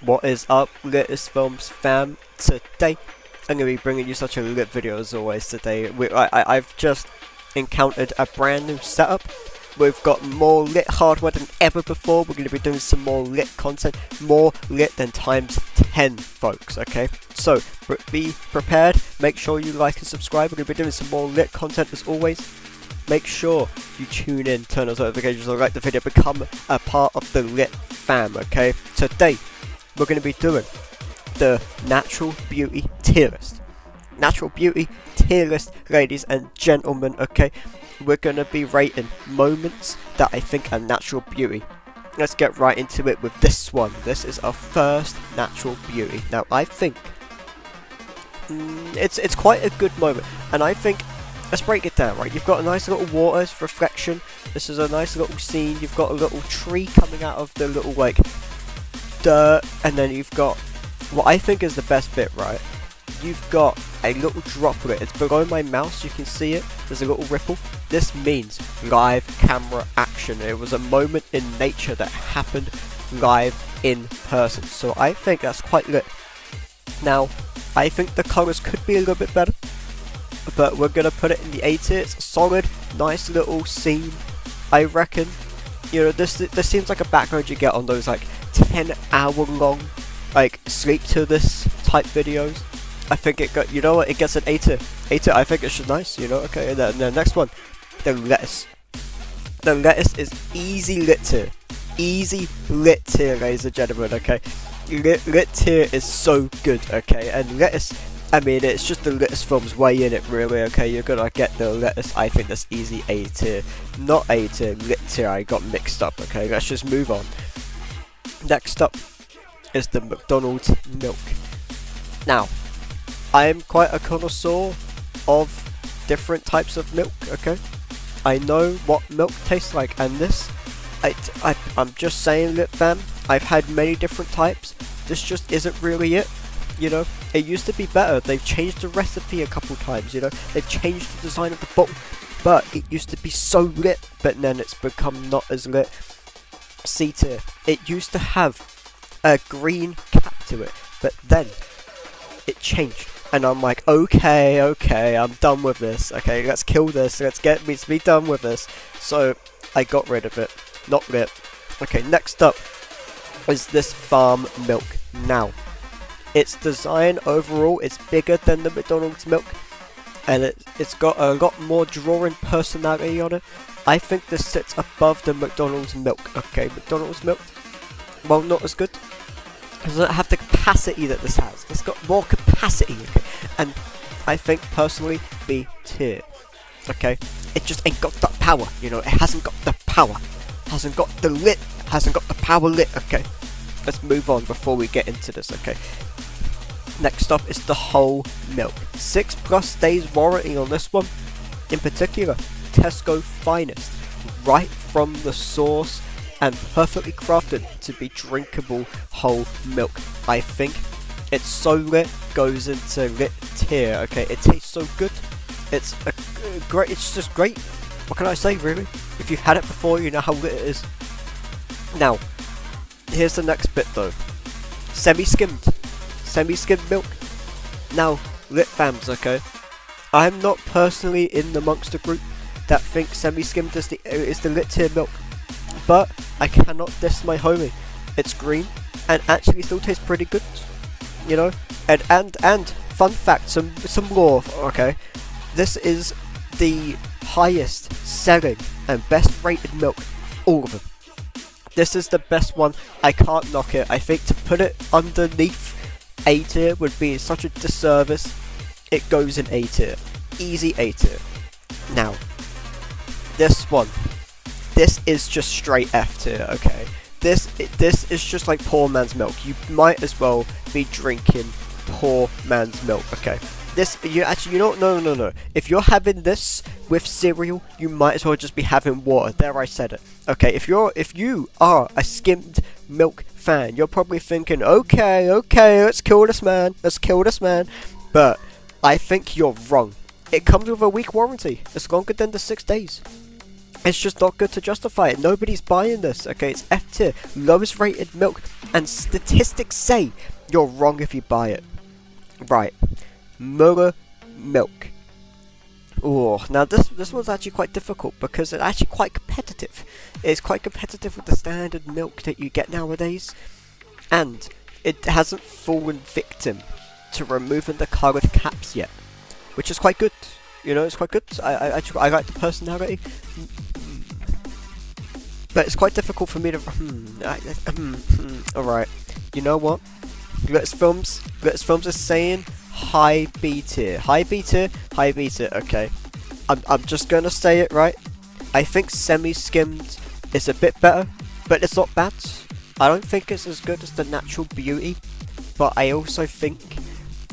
What is up, Littestfilms fam? Today, I'm going to be bringing you such a lit video as always today. I've just encountered a brand new setup. We've got more lit hardware than ever before. We're going to be doing some more lit content. More lit than times 10, folks, okay? So, be prepared. Make sure you like and subscribe. We're going to be doing some more lit content as always. Make sure you tune in, turn on notifications, or like the video, become a part of the lit fam, okay? Today, we're going to be doing the natural beauty tier list. Natural beauty tier list, ladies and gentlemen, okay? We're going to be rating moments that I think are natural beauty. Let's get right into it with this one. This is our first natural beauty. Now, I think it's quite a good moment, and I think let's break it down, right? You've got a nice little water reflection. This is a nice little scene. You've got a little tree coming out of the little, like, dirt. And then you've got what I think is the best bit, right? You've got a little droplet. It's below my mouse. You can see it. There's a little ripple. This means live camera action. It was a moment in nature that happened live in person. So I think that's quite lit. Now, I think the colors could be a little bit better, but we're gonna put it in the A tier. It's a solid, nice little scene, I reckon. You know, this seems like a background you get on those like 10-hour-long like sleep to this type videos. I think it got, you know what, it gets an A tier. A tier, I think it's just nice, you know. Okay, and then the next one, the lettuce. The lettuce is easy lit tier. Easy lit tier, ladies and gentlemen. Okay, lit tier is so good. Okay, and lettuce, I mean, it's just the Littestfilms way in it, really, okay? You're gonna get the lettuce. I think that's easy A tier. Not A tier, lit tier, I got mixed up, okay? Let's just move on. Next up is the McDonald's milk. Now, I am quite a connoisseur of different types of milk, okay? I know what milk tastes like, and this, I'm just saying, lit fam, I've had many different types. This just isn't really it. You know, it used to be better. They've changed the recipe a couple times, you know. They've changed the design of the bottle. But it used to be so lit, but then it's become not as lit. C tier. It used to have a green cap to it, but then it changed. And I'm like, okay, I'm done with this. Okay, let's kill this. Let's get me to be done with this. So I got rid of it. Not lit. Okay, next up is this farm milk. Now, its design overall is bigger than the McDonald's milk, and it's got a lot more drawing personality on it. I think this sits above the McDonald's milk. Okay, McDonald's milk, well, not as good. It doesn't have the capacity that this has. It's got more capacity, okay? And I think personally, B tier. Okay, it just ain't got that power. You know, it hasn't got the power, hasn't got the lit, hasn't got the power lit. Okay, let's move on before we get into this. Okay. Next up is the whole milk. 6+ days warranty on this one. In particular, Tesco finest, right from the source and perfectly crafted to be drinkable whole milk. I think it's so lit, goes into lit tier. Okay, it tastes so good. It's great. It's just great. What can I say, really? If you've had it before, you know how lit it is. Now, here's the next bit though. Semi-skimmed milk. Now, lit fams, okay? I'm not personally in amongst the group that thinks semi-skimmed is the lit tier milk, but I cannot diss my homie. It's green and actually still tastes pretty good, you know. And fun fact, some lore, okay? This is the highest selling and best rated milk, all of them. This is the best one. I can't knock it. I think to put it underneath A tier would be such a disservice. It goes in A tier. Easy A tier. Now, this one. This is just straight F tier, okay? This is just like poor man's milk. You might as well be drinking poor man's milk, okay? This, you know, no. If you're having this with cereal, you might as well just be having water. There, I said it. Okay, if you are a skimmed milk fan, you're probably thinking, okay, let's kill this man. But I think you're wrong. It comes with a week warranty. It's longer than the 6 days. It's just not good to justify it. Nobody's buying this, okay? It's F tier, lowest rated milk, and statistics say you're wrong if you buy it. Right, Muller milk. Oh, now this one's actually quite difficult because it's actually quite competitive. It's quite competitive with the standard milk that you get nowadays, and it hasn't fallen victim to removing the coloured caps yet, which is quite good. You know, it's quite good. I like the personality. But it's quite difficult for me to... Alright. You know what? Littestfilms is saying high B tier. High B tier? High B tier, okay. I'm just gonna say it, right? I think semi-skimmed is a bit better, but it's not bad. I don't think it's as good as the Natural Beauty, but I also think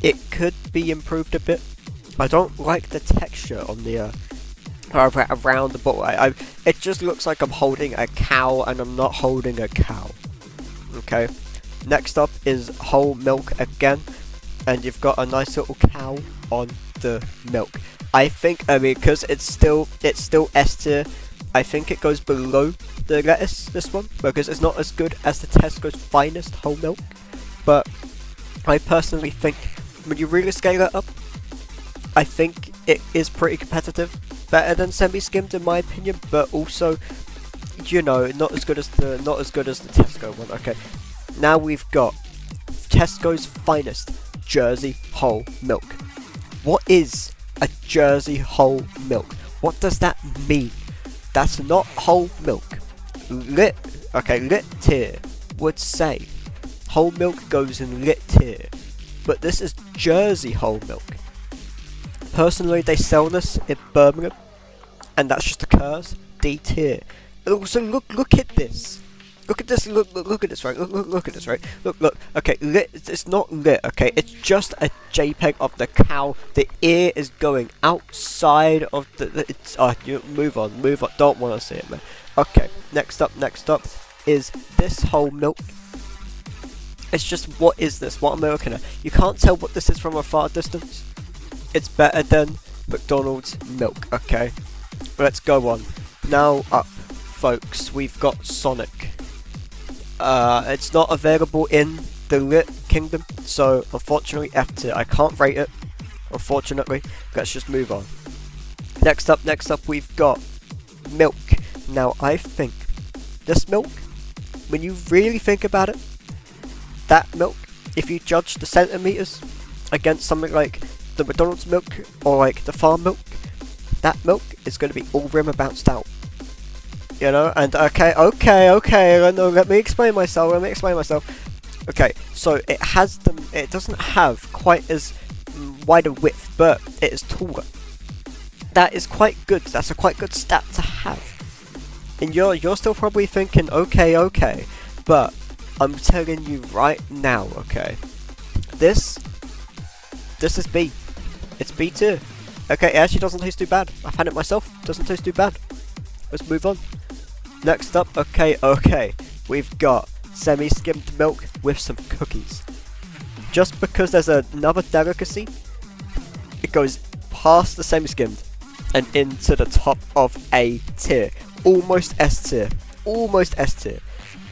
it could be improved a bit. I don't like the texture on the... around the bottle. It just looks like I'm holding a cow and I'm not holding a cow. Okay. Next up is whole milk again, and you've got a nice little cow on the milk. I think, because it's still S tier, I think it goes below the lettuce, this one, because it's not as good as the Tesco's Finest whole milk. But I personally think when you really scale it up, I think it is pretty competitive. Better than semi-skimmed in my opinion, but also, you know, not as good as the Tesco one. Okay, now we've got Tesco's Finest Jersey whole milk. What is a Jersey whole milk? What does that mean? That's not whole milk. Lit tier would say whole milk goes in lit tier, but this is Jersey whole milk. Personally, they sell this in Birmingham, and that's just a curse. D tier. And also, look at this. Look at this. Look at this. Right. Look at this. Right. Look. Okay. Lit. It's not lit. Okay. It's just a JPEG of the cow. The ear is going outside of the. It's. You move on. Don't want to see it, man. Okay. Next up is this whole milk. It's just, what is this? What am I looking at? You can't tell what this is from a far distance. It's better than McDonald's milk, okay? Let's go on. Now up, folks, we've got Sonic. It's not available in the Lit Kingdom, so unfortunately F tier. I can't rate it, unfortunately. Let's just move on. Next up we've got milk. Now I think this milk, when you really think about it, that milk, if you judge the centimeters against something like the McDonald's milk or like the farm milk, that milk is going to be all rim bounced out. You know, and okay, let me explain myself. Okay, so it doesn't have quite as wide a width, but it is taller. That is quite good. That's a quite good stat to have. And you're still probably thinking, okay, but I'm telling you right now, okay, this is B. It's B tier. Okay, it actually doesn't taste too bad. I've had it myself. Doesn't taste too bad. Let's move on. Next up, okay, we've got semi-skimmed milk with some cookies. Just because there's another delicacy, it goes past the semi-skimmed and into the top of A tier. Almost S tier.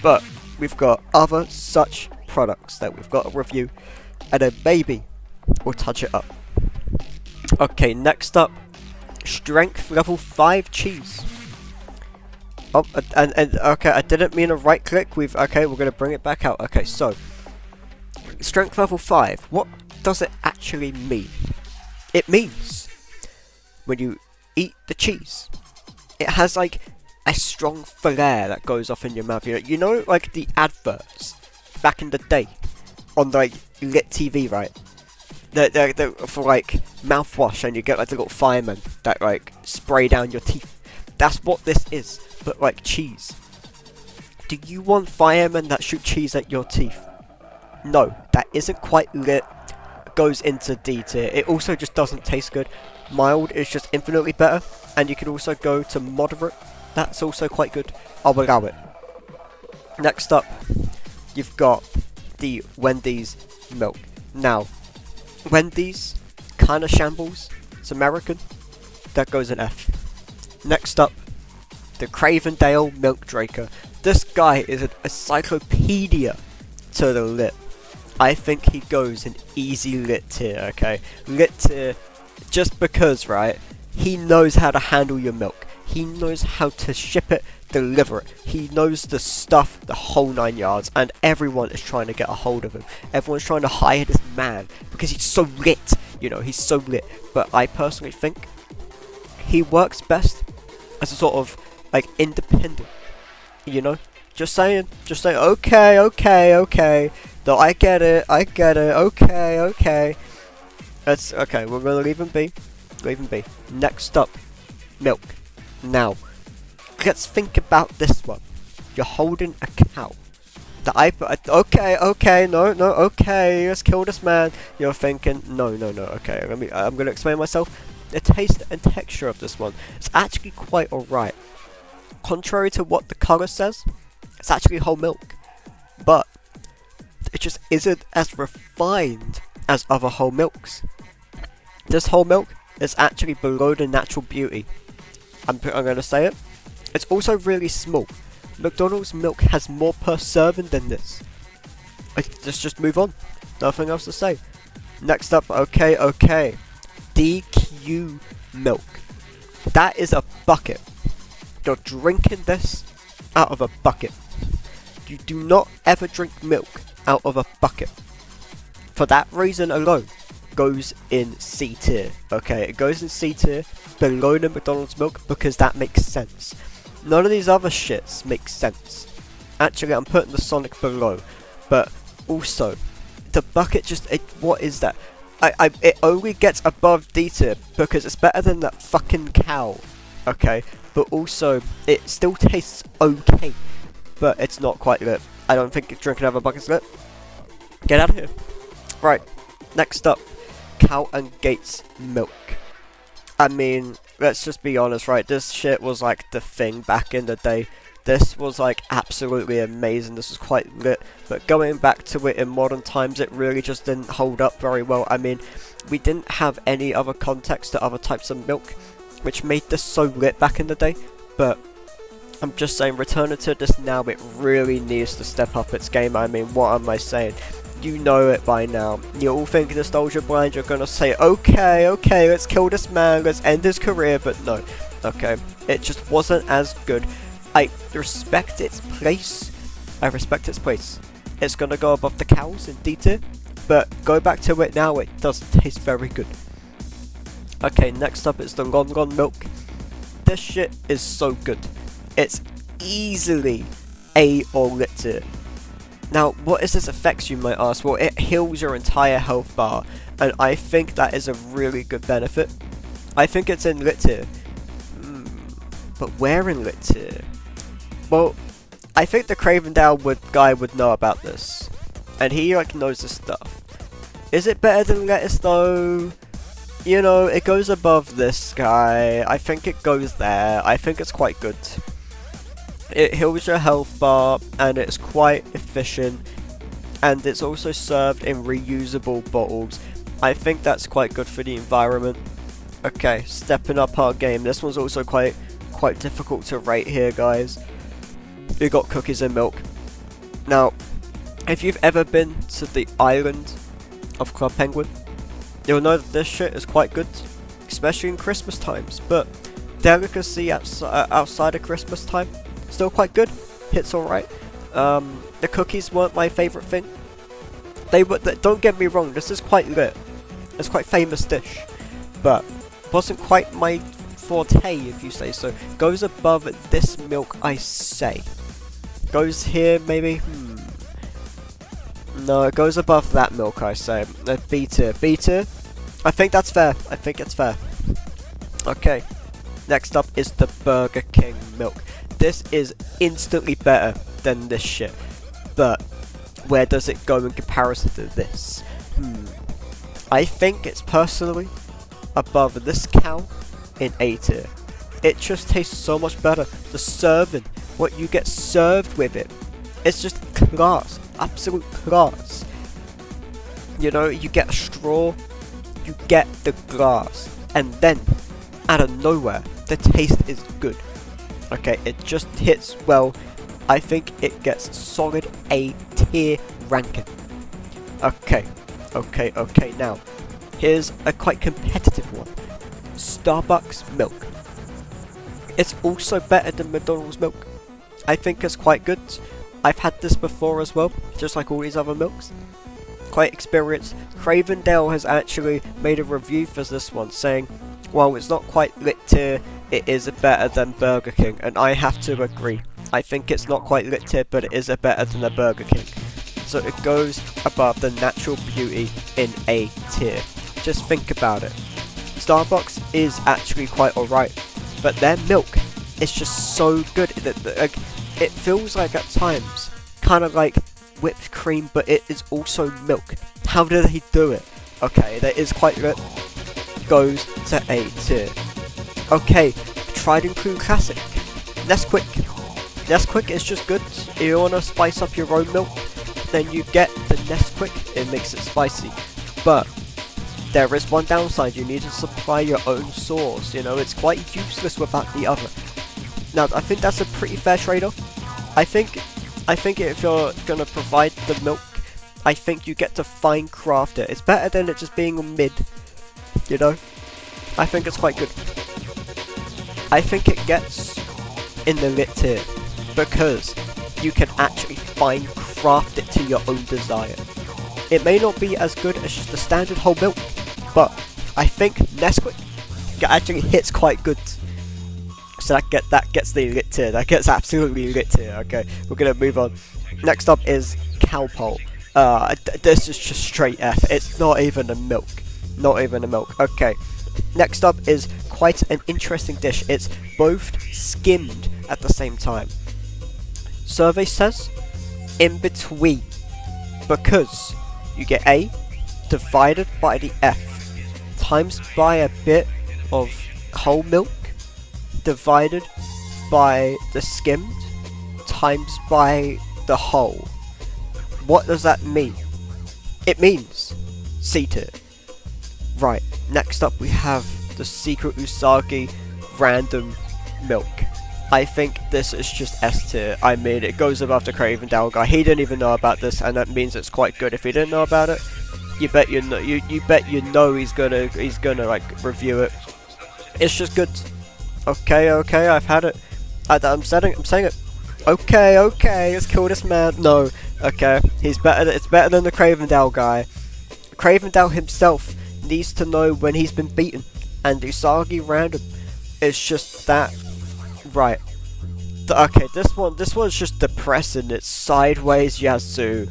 But we've got other such products that we've got to review, and then maybe we'll touch it up. Okay, next up, strength level 5 cheese. Oh, and okay, I didn't mean a right click. We're gonna bring it back out. Okay, so strength level 5. What does it actually mean? It means when you eat the cheese, it has like a strong flare that goes off in your mouth. You know, like the adverts back in the day on like Lit TV, right? They're for like mouthwash, and you get like the little firemen that like spray down your teeth. That's what this is, but like cheese. Do you want firemen that shoot cheese at your teeth? No, that isn't quite lit. It goes into D tier. It also just doesn't taste good. Mild is just infinitely better, and you can also go to moderate. That's also quite good. I'll allow it. Next up, you've got the Wendy's milk. Now, Wendy's kinda shambles. It's American. That goes in F. Next up, the Cravendale Milk Drinker. This guy is an encyclopedia to the lit. I think he goes in easy lit tier, okay? Lit tier, just because, right? He knows how to handle your milk. He knows how to ship it, deliver it. He knows the stuff, the whole 9 yards, and everyone is trying to get a hold of him. Everyone's trying to hire this man because he's so lit. You know, he's so lit. But I personally think he works best as a sort of like independent. You know, just saying. Okay. No, I get it. Okay. That's okay. We're gonna leave him be. Next up, milk. Now, let's think about this one. You're holding a cow. Okay, no, okay, let's kill this man. You're thinking, no, okay, I'm gonna explain myself. The taste and texture of this one is actually quite alright. Contrary to what the colour says, it's actually whole milk. But, it just isn't as refined as other whole milks. This whole milk is actually below the natural beauty. I'm gonna say it. It's also really small. McDonald's milk has more per serving than this. Let's just move on. Nothing else to say. Next up, okay. DQ milk. That is a bucket. You're drinking this out of a bucket. You do not ever drink milk out of a bucket. For that reason alone, goes in C tier. Okay, it goes in C tier below the McDonald's milk because that makes sense. None of these other shits make sense. Actually, I'm putting the Sonic below, but also the bucket just what is that? It only gets above D tier because it's better than that fucking cow. Okay, but also it still tastes okay, but it's not quite lit. I don't think drinking out of a bucket's lit. Get out of here. Right, next up, Cow and Gates milk. I mean, let's just be honest, right? This shit was like the thing back in the day. This was like absolutely amazing. This was quite lit. But going back to it in modern times, it really just didn't hold up very well. I mean, we didn't have any other context to other types of milk, which made this so lit back in the day. But I'm just saying, returning to this now, it really needs to step up its game. I mean, what am I saying? You know it by now. You all think nostalgia blind, you're gonna say, okay, let's kill this man, let's end his career, but no. Okay, it just wasn't as good. I respect its place. It's gonna go above the cows in D tier, but go back to it now, it does taste very good. Okay, next up is the Lon milk. This shit is so good. It's easily A or lit tier. Now, what is this effects, you might ask? Well, it heals your entire health bar, and I think that is a really good benefit. I think it's in lit tier. But where in lit tier? Well, I think the Cravendale guy would know about this, and he like knows this stuff. Is it better than lettuce though? You know, it goes above this guy. I think it goes there. I think it's quite good. It heals your health bar, and it's quite efficient, and it's also served in reusable bottles. I think that's quite good for the environment. Okay, stepping up our game. This one's also quite difficult to rate here, guys. We got cookies and milk. Now, if you've ever been to the island of Club Penguin, you'll know that this shit is quite good, especially in Christmas times. But delicacy outside of Christmas time, still quite good. Hits alright. The cookies weren't my favourite thing. They were. Don't get me wrong. This is quite lit. It's quite famous dish, but wasn't quite my forte, if you say so. Goes above this milk, I say. Goes here, maybe. No, it goes above that milk, I say. B tier. B tier. I think that's fair. I think it's fair. Okay. Next up is the Burger King milk. This is instantly better than this shit. But where does it go in comparison to this? I think it's personally above this cow in A tier. It just tastes so much better. The serving, what you get served with it, it's just class. Absolute class. You know, you get a straw, you get the glass, and then out of nowhere, the taste is good. Okay, it just hits well. I think it gets solid A tier ranking. Okay, now, here's a quite competitive one. Starbucks milk. It's also better than McDonald's milk. I think it's quite good. I've had this before as well, just like all these other milks. Quite experienced. Cravendale has actually made a review for this one, saying, while it's not quite lit tier, it is better than Burger King, and I have to agree. I think it's not quite lit tier, but it is better than a Burger King. So it goes above the natural beauty in A tier. Just think about it. Starbucks is actually quite alright, but their milk is just so good. It feels like at times kind of like whipped cream, but it is also milk. How did he do it? Okay, that is quite good. Goes to A tier. Okay, tried and true classic. Nesquik. Nesquik is just good. If you want to spice up your own milk, then you get the Nesquik. It makes it spicy. But there is one downside. You need to supply your own sauce. You know, it's quite useless without the other. Now, I think that's a pretty fair trade-off. I think if you're gonna provide the milk, I think you get to fine craft it. It's better than it just being a mid. You know, I think it's quite good. I think it gets in the lit tier because you can actually fine craft it to your own desire. It may not be as good as just the standard whole milk, but I think Nesquik actually hits quite good. So that gets the lit tier. That gets absolutely lit tier. Okay, we're gonna move on. Next up is Cowpole. This is just straight F. It's not even a milk. Not even a milk. Okay. Next up is quite an interesting dish. It's both skimmed at the same time. Survey says in between, because you get A divided by the F times by a bit of whole milk divided by the skimmed times by the whole. What does that mean? It means C tier. Right, next up we have the Secret Usagi Random Milk. I think this is just S tier. I mean, it goes above the Cravendale guy. He didn't even know about this, and that means it's quite good. If he didn't know about it, you bet you know he's gonna like review it. It's just good. Okay, I've had it. I'm saying it. Okay, let's kill this man. No, okay, he's better. It's better than the Cravendale guy. Cravendale himself needs to know when he's been beaten, and Usagi Random is just that. Right. Okay, this one's just depressing. It's sideways Yazoo.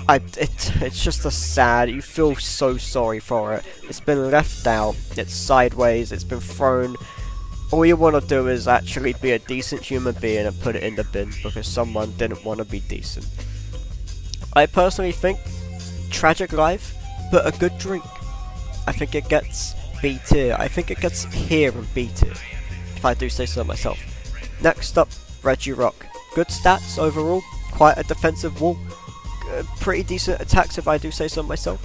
It's just a sad. You feel so sorry for it. It's been left out. It's sideways. It's been thrown. All you want to do is actually be a decent human being and put it in the bin because someone didn't want to be decent. I personally think tragic life, but a good drink. I think it gets B tier. I think it gets here in B tier, if I do say so myself. Next up, Reggie Rock. Good stats overall, quite a defensive wall, pretty decent attacks if I do say so myself.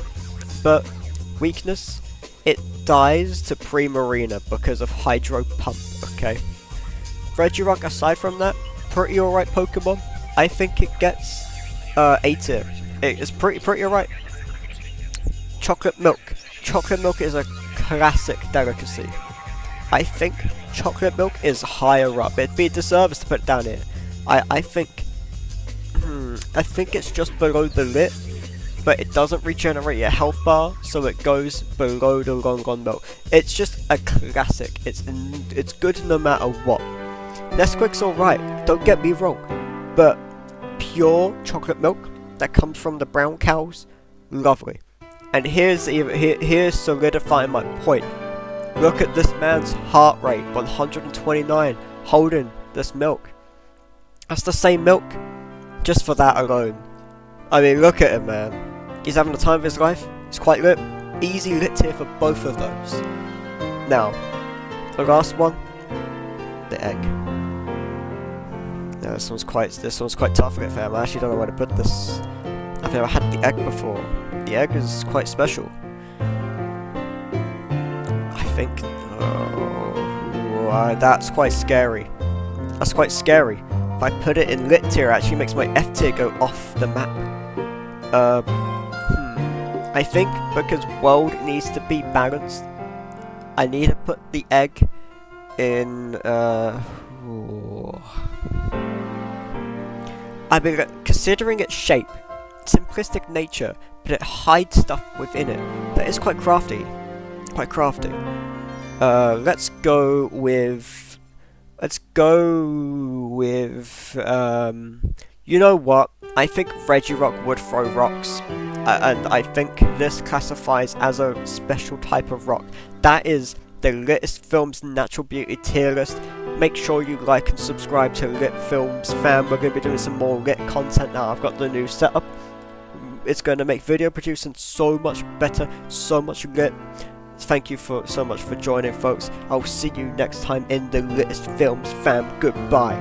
But weakness, it dies to Primarina because of Hydro Pump, okay? Reggie Rock, aside from that, pretty alright Pokemon. I think it gets A tier. It's pretty alright. Chocolate Milk. Chocolate Milk is a classic delicacy. I think Chocolate Milk is higher up. It'd be a disservice to put it down here. I think it's just below the lit, but it doesn't regenerate your health bar, so it goes below the Long Gone Milk. It's just a classic. It's good no matter what. Nesquik's alright, don't get me wrong, but pure chocolate milk that comes from the brown cows, lovely. And here's solidifying my point. Look at this man's heart rate, 129, holding this milk. That's the same milk, just for that alone. I mean, look at him, man. He's having the time of his life. It's quite lit. Easy lit tier for both of those. Now, the last one, the egg. Yeah, this one's quite tough, fam. I actually don't know where to put this. I've never had the egg before. The egg is quite special. I think that's quite scary. That's quite scary. If I put it in lit tier, it actually makes my F tier go off the map. I think because world needs to be balanced, I need to put the egg in, I've been considering its shape, simplistic nature, but it hides stuff within it. That is quite crafty. Quite crafty. Let's go with, you know what? I think Regirock would throw rocks, and I think this classifies as a special type of rock. That is the Littestfilms Natural Beauty tier list. Make sure you like and subscribe to Littestfilms fam. We're going to be doing some more lit content now. I've got the new setup. It's going to make video producing so much better, so much lit. Thank you so much for joining, folks. I'll see you next time in the Littestfilms fam. Goodbye.